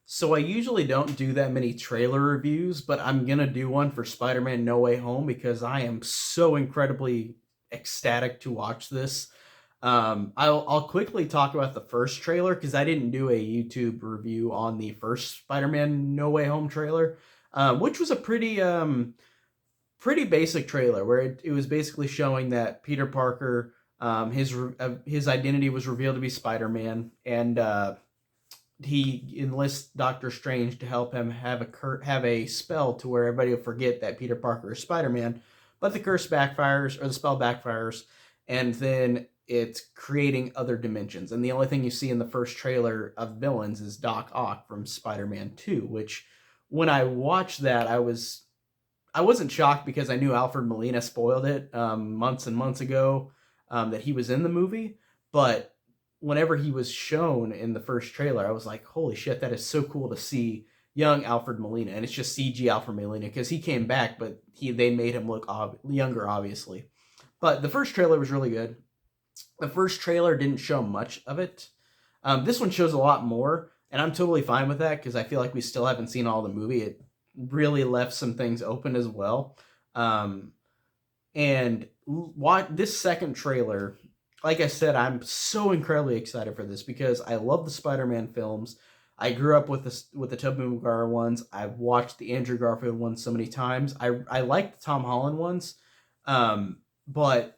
So I usually don't do that many trailer reviews, but I'm gonna do one for Spider-Man No Way Home because I am so incredibly ecstatic to watch this. I'll quickly talk about the first trailer because I didn't do a YouTube review on the first Spider-Man No Way Home trailer, which was a pretty basic trailer where it was basically showing that Peter Parker, his identity was revealed to be Spider-Man, and he enlists Doctor Strange to help him have a spell to where everybody will forget that Peter Parker is Spider-Man, but the curse backfires or the spell backfires, and then it's creating other dimensions. And the only thing you see in the first trailer of villains is Doc Ock from Spider-Man 2, which when I watched that, I wasn't shocked because I knew Alfred Molina spoiled it months and months ago, that he was in the movie. But whenever he was shown in the first trailer, I was like, "Holy shit, that is so cool to see young Alfred Molina!" And it's just CG Alfred Molina because he came back, but they made him look younger, obviously. But the first trailer was really good. The first trailer didn't show much of it. This one shows a lot more, and I'm totally fine with that because I feel like we still haven't seen all the movie. It really left some things open as well. Um, and what this second trailer, like I said, I'm so incredibly excited for this because I love the Spider-Man films. I grew up with the Tobey Maguire ones. I've watched the Andrew Garfield ones so many times. I like the Tom Holland ones, but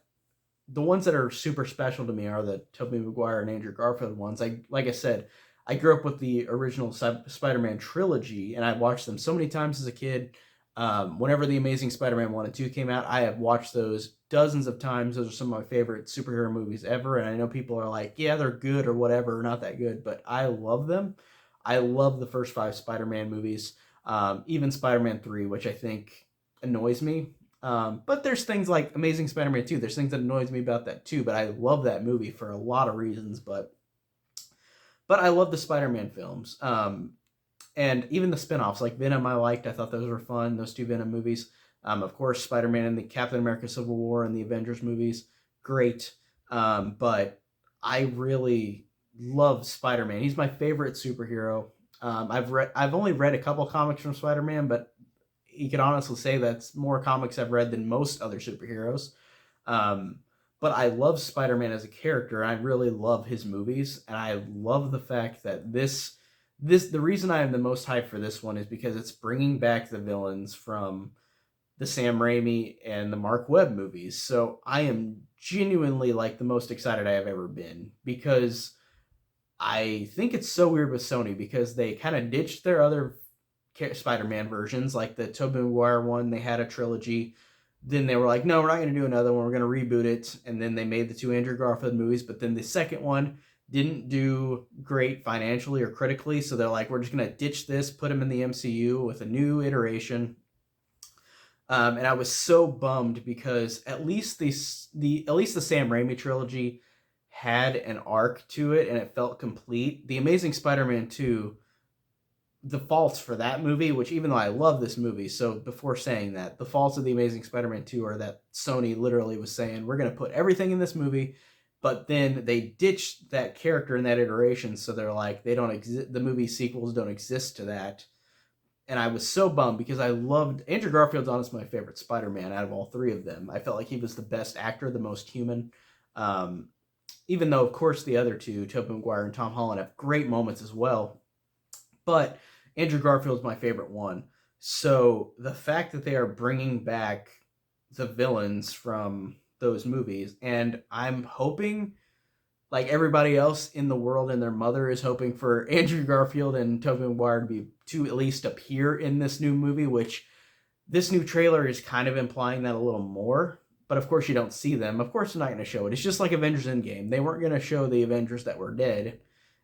the ones that are super special to me are the Tobey Maguire and Andrew Garfield ones. Like I said, I grew up with the original Spider-Man trilogy, and I watched them so many times as a kid. Whenever the Amazing Spider-Man 1 and 2 came out, I have watched those dozens of times. Those are some of my favorite superhero movies ever, and I know people are like, yeah, they're good or whatever, or not that good, but I love them. I love the first five Spider-Man movies, even Spider-Man 3, which I think annoys me. But there's things like Amazing Spider-Man 2. There's things that annoys me about that too, but I love that movie for a lot of reasons. But I love the Spider-Man films. And even the spin-offs like Venom I liked. I thought those were fun, those two Venom movies. Of course, Spider-Man and the Captain America Civil War and the Avengers movies, great. But I really love Spider-Man. He's my favorite superhero. I've only read a couple comics from Spider-Man, but you could honestly say that's more comics I've read than most other superheroes. Um, but I love Spider-Man as a character. I really love his movies, and I love the fact that the reason I am the most hyped for this one is because it's bringing back the villains from the Sam Raimi and the Mark Webb movies. So I am genuinely like the most excited I have ever been because I think it's so weird with Sony because they kind of ditched their other Spider-Man versions, like the Tobey Maguire one. They had a trilogy. Then they were like, no, we're not going to do another one. We're going to reboot it. And then they made the two Andrew Garfield movies. But then the second one didn't do great financially or critically. So they're like, we're just going to ditch this, put him in the MCU with a new iteration. And I was so bummed because at least the Sam Raimi trilogy had an arc to it and it felt complete. The Amazing Spider-Man 2, the faults for that movie, which even though I love this movie, so before saying that, the faults of the Amazing Spider-Man 2 are that Sony literally was saying, we're going to put everything in this movie, but then they ditched that character in that iteration, so they're like, they don't exist, the movie sequels don't exist to that. And I was so bummed because I loved Andrew Garfield's honestly my favorite Spider-Man out of all three of them. I felt like he was the best actor, the most human. Um, Even though, of course, the other two, Tobey Maguire and Tom Holland, have great moments as well. But Andrew Garfield's my favorite one. So the fact that they are bringing back the villains from those movies, and I'm hoping, like everybody else in the world and their mother is hoping for Andrew Garfield and Tobey Maguire to at least appear in this new movie, which this new trailer is kind of implying that a little more. But of course, you don't see them. Of course, they're not going to show it. It's just like Avengers Endgame. They weren't going to show the Avengers that were dead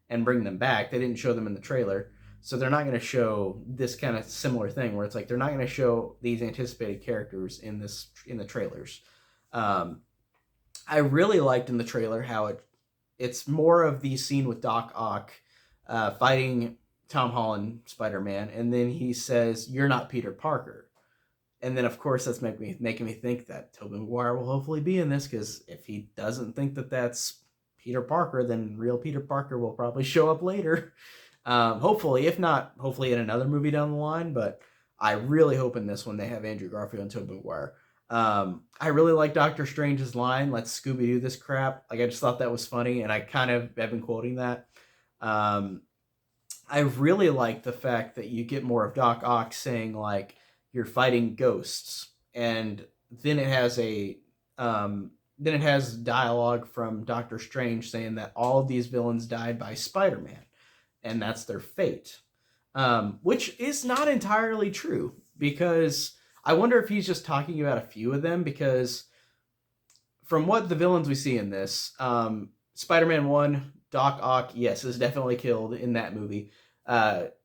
and bring them back. They didn't show them in the trailer. So they're not going to show this kind of similar thing where it's like they're not going to show these anticipated characters in the trailers. Um, I really liked in the trailer how it's more of the scene with Doc Ock fighting Tom Holland Spider Man, and then he says, "You're not Peter Parker." And then, of course, that's making me think that Tobey Maguire will hopefully be in this because if he doesn't think that that's Peter Parker, then real Peter Parker will probably show up later. Hopefully, if not, hopefully in another movie down the line. But I really hope in this one they have Andrew Garfield and Tobey Maguire. I really like Doctor Strange's line, "Let's Scooby Doo this crap." Like I just thought that was funny, and I kind of have been quoting that. Um, I really like the fact that you get more of Doc Ock saying like you're fighting ghosts, and then it has a then it has dialogue from Doctor Strange saying that all of these villains died by Spider-Man, and that's their fate, which is not entirely true because I wonder if he's just talking about a few of them because from what the villains we see in this, Spider-Man 1, Doc Ock, yes, is definitely killed in that movie.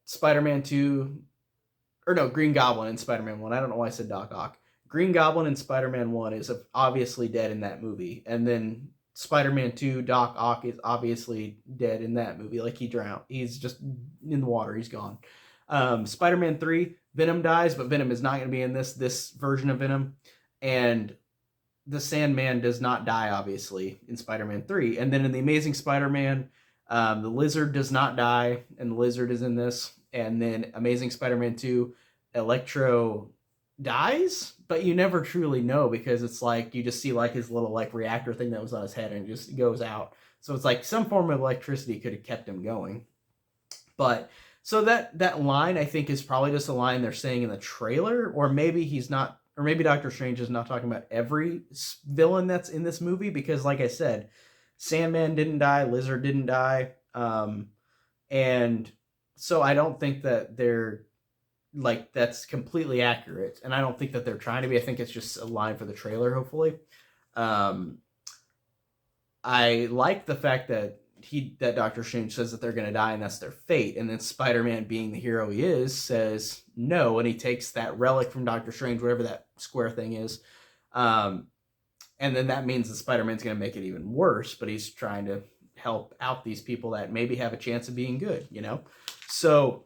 Spider-Man 2, or no, Green Goblin in Spider-Man 1. I don't know why I said Doc Ock. Green Goblin in Spider-Man 1 is obviously dead in that movie. And then Spider-Man 2, Doc Ock is obviously dead in that movie. Like he drowned. He's just in the water. He's gone. Spider-Man 3, Venom dies, but Venom is not going to be in this version of Venom. And the Sandman does not die, obviously, in Spider-Man 3. And then in The Amazing Spider-Man, the Lizard does not die, and the Lizard is in this. And then Amazing Spider-Man 2, Electro dies, but you never truly know because it's like you just see like his little like reactor thing that was on his head and it just goes out. So it's like some form of electricity could have kept him going. But so that line I think is probably just a line they're saying in the trailer, or maybe he's not, or maybe Doctor Strange is not talking about every villain that's in this movie because, like I said, Sandman didn't die, Lizard didn't die, and so I don't think that they're like that's completely accurate, and I don't think that they're trying to be. I think it's just a line for the trailer, hopefully. Um, I like the fact that Doctor Strange says that they're going to die and that's their fate, and then Spider-Man, being the hero he is, says no, and he takes that relic from Doctor Strange, whatever that square thing is, and then that means that Spider-Man's going to make it even worse, but he's trying to help out these people that maybe have a chance of being good, you know? So,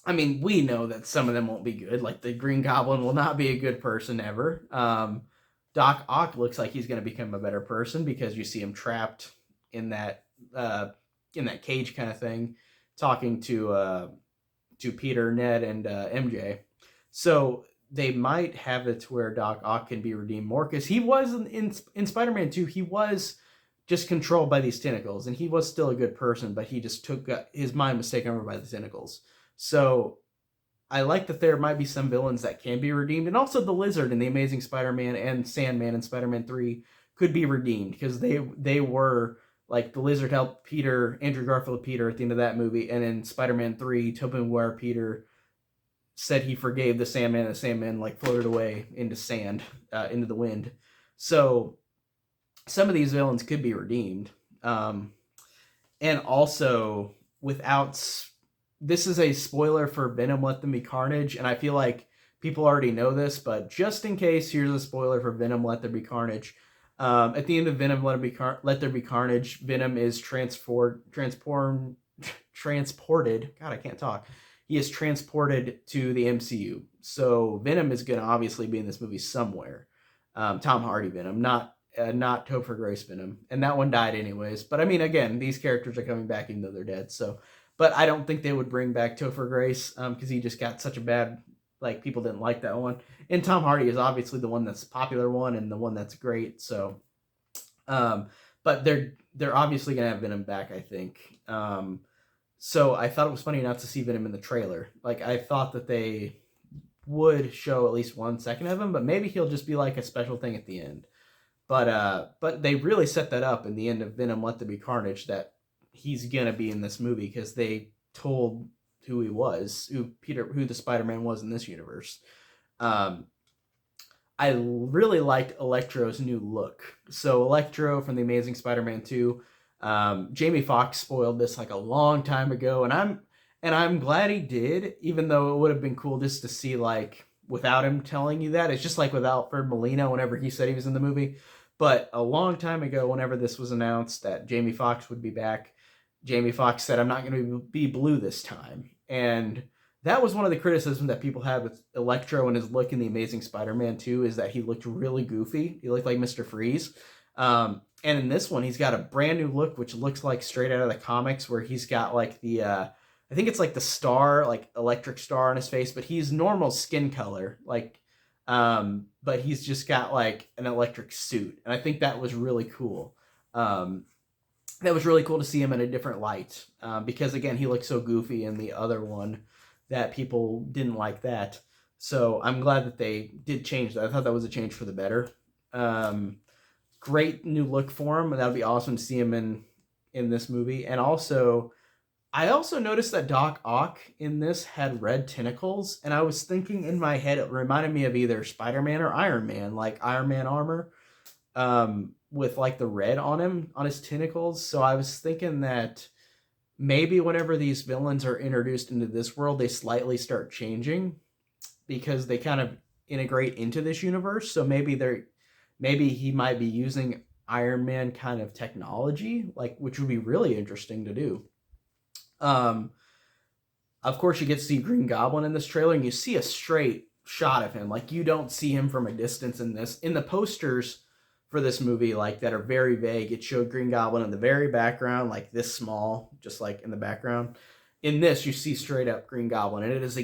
I mean, we know that some of them won't be good. Like the Green Goblin will not be a good person ever. Doc Ock looks like he's going to become a better person because you see him trapped in that cage kind of thing, talking to Peter, Ned, and MJ. So they might have it to where Doc Ock can be redeemed more because he was in Spider-Man 2. He was just controlled by these tentacles, and he was still a good person, but he just took his mind was taken over by the tentacles. So I like that there might be some villains that can be redeemed, and also the Lizard in the Amazing Spider-Man and Sandman in Spider-Man 3 could be redeemed because they were like the Lizard helped Peter, Andrew Garfield Peter at the end of that movie, and in Spider-Man 3, Tobey Maguire Peter said he forgave the Sandman, and the Sandman like floated away into sand, into the wind. So some of these villains could be redeemed, and also without. This is a spoiler for Venom Let There Be Carnage, and I feel like people already know this, but just in case, here's a spoiler for Venom Let There Be Carnage. At the end of Venom Let There Be Carnage, Venom is transported. God, I can't talk. He is transported to the MCU. So Venom is going to obviously be in this movie somewhere. Tom Hardy Venom, not Topher Grace Venom, and that one died anyways. But I mean, again, these characters are coming back even though they're dead. So. But I don't think they would bring back Topher Grace because he just got such a bad, like, people didn't like that one. And Tom Hardy is obviously the one that's the popular one and the one that's great. So, but they're obviously gonna have Venom back, I think. So I thought it was funny not to see Venom in the trailer. Like I thought that they would show at least 1 second of him, but maybe he'll just be like a special thing at the end. But they really set that up in the end of Venom Let There Be Carnage that he's gonna be in this movie because they told who he was, who the Spider-Man was in this universe. I really liked Electro's new look. So Electro from the Amazing Spider-Man 2, Jamie Foxx spoiled this like a long time ago, and I'm glad he did, even though it would have been cool just to see like without him telling you that. It's just like with Alfred Molina whenever he said he was in the movie. But a long time ago, whenever this was announced that Jamie Foxx would be back, Jamie Foxx said, "I'm not going to be blue this time." And that was one of the criticisms that people had with Electro and his look in The Amazing Spider-Man 2 is that he looked really goofy. He looked like Mr. Freeze. And in this one, he's got a brand new look, which looks like straight out of the comics, where he's got like the I think it's like the star, like electric star on his face, but he's normal skin color, like, but he's just got like an electric suit, and I think that was really cool. Um, that was really cool to see him in a different light, because again, he looked so goofy in the other one that people didn't like that. So I'm glad that they did change that. I thought that was a change for the better. Um, Great new look for him. That would be awesome to see him in this movie. And also, I also noticed that Doc Ock in this had red tentacles, and I was thinking in my head it reminded me of either Spider-Man or Iron Man, like Iron Man armor, with like the red on him on his tentacles. So I was thinking that maybe whenever these villains are introduced into this world, they slightly start changing because they kind of integrate into this universe. So maybe he might be using Iron Man kind of technology, like, which would be really interesting to do. Um, of course, you get to see Green Goblin in this trailer, and you see a straight shot of him. Like, you don't see him from a distance in this. In the posters for this movie, like, that are very vague, it showed Green Goblin in the very background, like this small, just like in the background. In this, you see straight up Green Goblin, and it is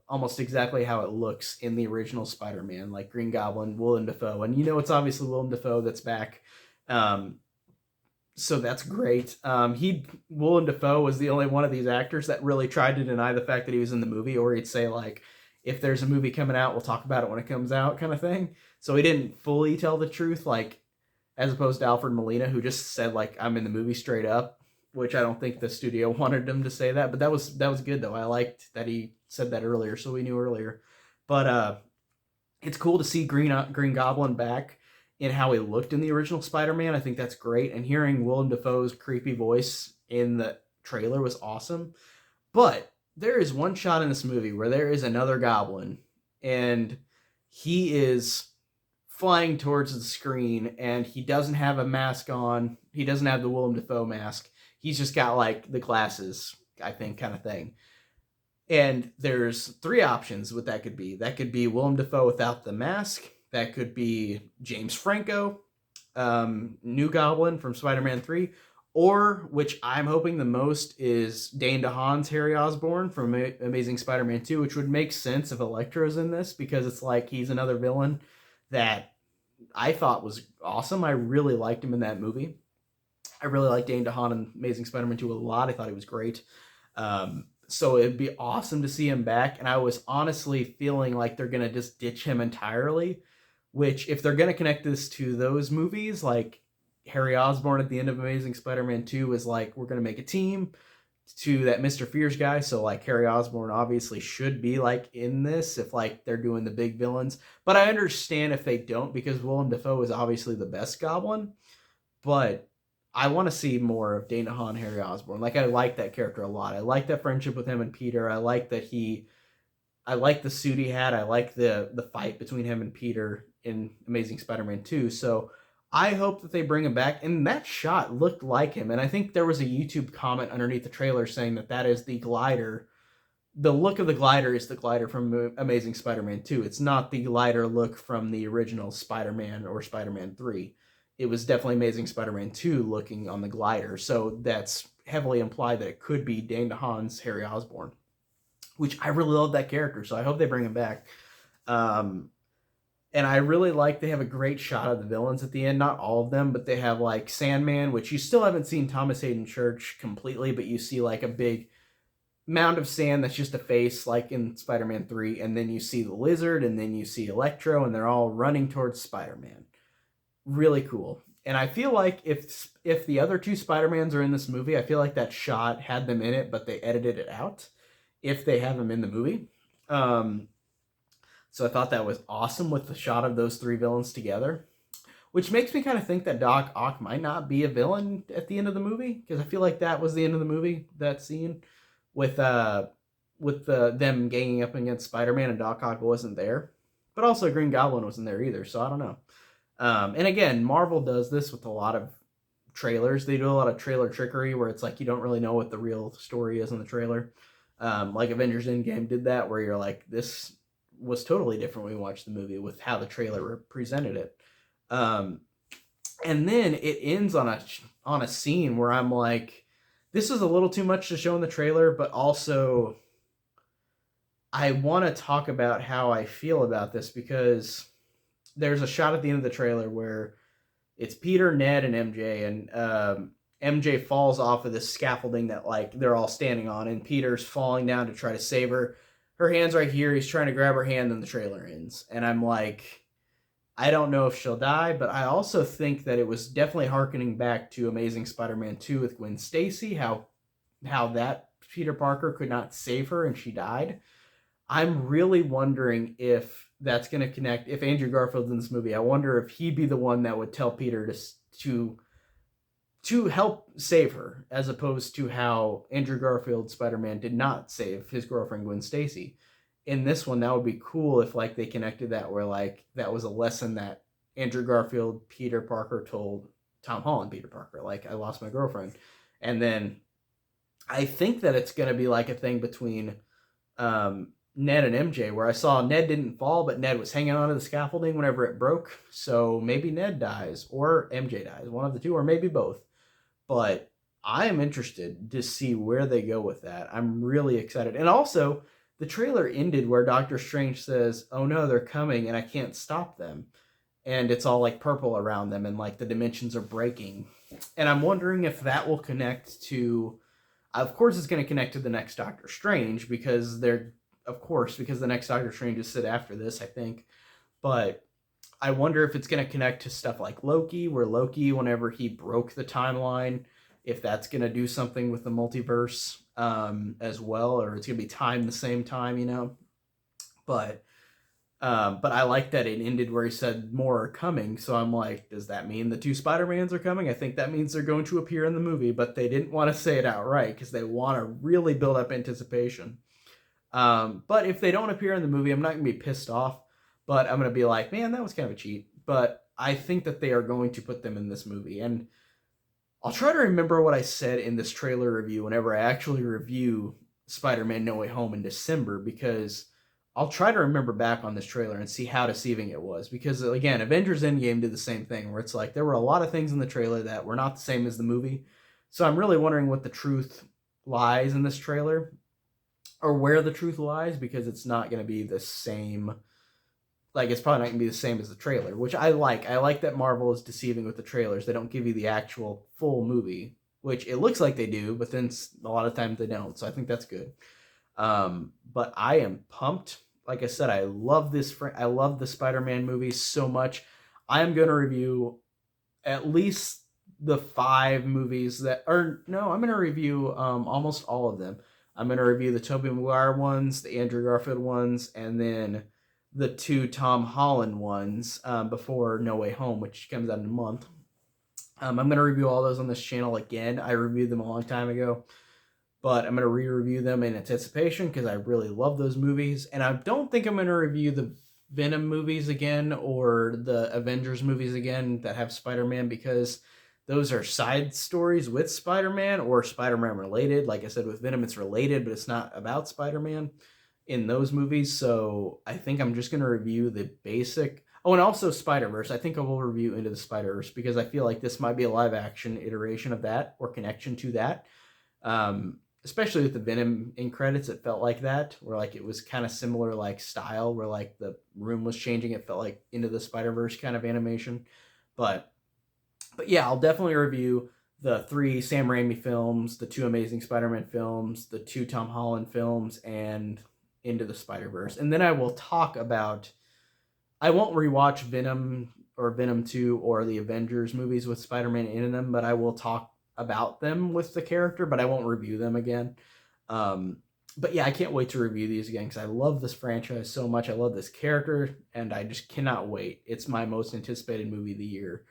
almost exactly how it looks in the original Spider-Man, like Green Goblin, Willem Dafoe, and it's obviously Willem Dafoe that's back. Um, so that's great. Willem Dafoe was the only one of these actors that really tried to deny the fact that he was in the movie, or he'd say like, if there's a movie coming out, we'll talk about it when it comes out, kind of thing. So he didn't fully tell the truth, like, as opposed to Alfred Molina, who just said like, I'm in the movie straight up, which I don't think the studio wanted him to say that, but that was good though. I liked that he said that earlier, so we knew earlier. But it's cool to see Green Goblin back in how he looked in the original Spider-Man. I think that's great, and hearing Willem Dafoe's creepy voice in the trailer was awesome. But there is one shot in this movie where there is another Goblin, and he is flying towards the screen, and he doesn't have a mask on. He doesn't have the Willem Dafoe mask. He's just got like the glasses, I think, kind of thing. And there's three options what that could be. That could be Willem Dafoe without the mask. That could be James Franco, New Goblin from Spider-Man 3. Or, which I'm hoping the most, is Dane DeHaan's Harry Osborn from Amazing Spider-Man 2, which would make sense if Electro's in this, because it's like he's another villain that I thought was awesome. I really liked him in that movie. I really liked Dane DeHaan in Amazing Spider-Man 2 a lot. I thought he was great. So it'd be awesome to see him back. And I was honestly feeling like they're going to just ditch him entirely, which, if they're going to connect this to those movies, like Harry Osborn at the end of Amazing Spider-Man 2 was like, we're going to make a team to that Mr. Fears guy. So like Harry Osborn obviously should be like in this if like they're doing the big villains. But I understand if they don't, because Willem Dafoe is obviously the best Goblin. But I want to see more of Dane DeHaan, Harry Osborn. Like, I like that character a lot. I like that friendship with him and Peter. I like the suit he had. I like the fight between him and Peter in Amazing Spider-Man 2. So I hope that they bring him back. And that shot looked like him. And I think there was a YouTube comment underneath the trailer saying that is the glider. The look of the glider is the glider from Amazing Spider-Man 2. It's not the glider look from the original Spider-Man or Spider-Man 3. It was definitely Amazing Spider-Man 2 looking on the glider. So that's heavily implied that it could be Dane DeHaan's Harry Osborn, which I really love that character. So I hope they bring him back. And I really like they have a great shot of the villains at the end. Not all of them, but they have like Sandman, which you still haven't seen Thomas Hayden Church completely, but you see like a big mound of sand that's just a face, like in Spider-Man 3. And then you see the Lizard, and then you see Electro, and they're all running towards Spider-Man. Really cool. And I feel like if the other two Spider-Mans are in this movie, I feel like that shot had them in it, but they edited it out if they have them in the movie. So I thought that was awesome with the shot of those three villains together, which makes me kind of think that Doc Ock might not be a villain at the end of the movie, because I feel like that was the end of the movie, that scene with them ganging up against Spider-Man, and Doc Ock wasn't there. But also Green Goblin wasn't there either, so I don't know. And again, Marvel does this with a lot of trailers. They do a lot of trailer trickery where it's like you don't really know what the real story is in the trailer. Like Avengers Endgame did that, where you're like, this was totally different when we watched the movie with how the trailer presented it. And then it ends on a scene where I'm like, this is a little too much to show in the trailer, but also I want to talk about how I feel about this because there's a shot at the end of the trailer where it's Peter, Ned, and MJ, and MJ falls off of this scaffolding that like they're all standing on, and Peter's falling down to try to save her. Her hand's right here. He's trying to grab her hand, then the trailer ends, and I'm like, I don't know if she'll die, but I also think that it was definitely harkening back to Amazing Spider-Man 2 with Gwen Stacy, how that Peter Parker could not save her and she died. I'm really wondering if that's going to connect. If Andrew Garfield's in this movie, I wonder if he'd be the one that would tell Peter to to help save her, as opposed to how Andrew Garfield Spider-Man did not save his girlfriend Gwen Stacy. In this one, that would be cool if like they connected that, where like that was a lesson that Andrew Garfield Peter Parker told Tom Holland Peter Parker, like I lost my girlfriend, and then I think that it's going to be like a thing between Ned and MJ, where I saw Ned didn't fall, but Ned was hanging onto the scaffolding whenever it broke. So maybe Ned dies or MJ dies, one of the two, or maybe both. But I am interested to see where they go with that. I'm really excited. And also, the trailer ended where Doctor Strange says, "Oh no, they're coming and I can't stop them." And it's all like purple around them and like the dimensions are breaking. And I'm wondering if that will connect to, of course it's going to connect to the next Doctor Strange, because because the next Doctor Strange is set after this, I think. But I wonder if it's going to connect to stuff like Loki, where Loki, whenever he broke the timeline, if that's going to do something with the multiverse as well, or it's going to be timed the same time, you know. But I like that it ended where he said more are coming. So I'm like, does that mean the two Spider-Mans are coming? I think that means they're going to appear in the movie, but they didn't want to say it outright because they want to really build up anticipation. But if they don't appear in the movie, I'm not going to be pissed off, but I'm going to be like, man, that was kind of a cheat. But I think that they are going to put them in this movie. And I'll try to remember what I said in this trailer review whenever I actually review Spider-Man No Way Home in December, because I'll try to remember back on this trailer and see how deceiving it was. Because again, Avengers Endgame did the same thing, where it's like there were a lot of things in the trailer that were not the same as the movie. So I'm really wondering what the truth lies in this trailer, or where the truth lies, because it's not going to be the same. Like, it's probably not going to be the same as the trailer, which I like. I like that Marvel is deceiving with the trailers. They don't give you the actual full movie, which it looks like they do, but then a lot of times they don't. So I think that's good. But I am pumped. Like I said, I love this. I love the Spider-Man movies so much. I am going to review at least the 5 movies that, or no, I'm going to review almost all of them. I'm going to review the Tobey Maguire ones, the Andrew Garfield ones, and then the 2 Tom Holland ones before No Way Home, which comes out in a month. I'm going to review all those on this channel again. I reviewed them a long time ago, but I'm going to re-review them in anticipation because I really love those movies. And I don't think I'm going to review the Venom movies again or the Avengers movies again that have Spider-Man, because those are side stories with Spider-Man or Spider-Man related. Like I said, with Venom, it's related, but it's not about Spider-Man in those movies. So I think I'm just going to review the basic. Oh, and also Spider-Verse. I think I will review Into the Spider-Verse, because I feel like this might be a live-action iteration of that, or connection to that. Especially with the Venom in credits, it felt like that, where like it was kind of similar like style, where like the room was changing. It felt like Into the Spider-Verse kind of animation. But yeah, I'll definitely review the 3 Sam Raimi films, the 2 Amazing Spider-Man films, the 2 Tom Holland films, and Into the Spider-Verse. And then I will talk about, I won't rewatch Venom or Venom 2 or the Avengers movies with Spider-Man in them, but I will talk about them with the character, but I won't review them again. But yeah, I can't wait to review these again, because I love this franchise so much. I love this character, and I just cannot wait. It's my most anticipated movie of the year.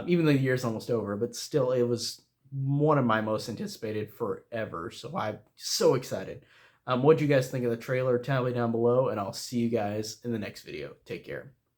Even though the year's almost over, but still, it was one of my most anticipated forever. So I'm so excited. What do you guys think of the trailer? Tell me down below, and I'll see you guys in the next video. Take care.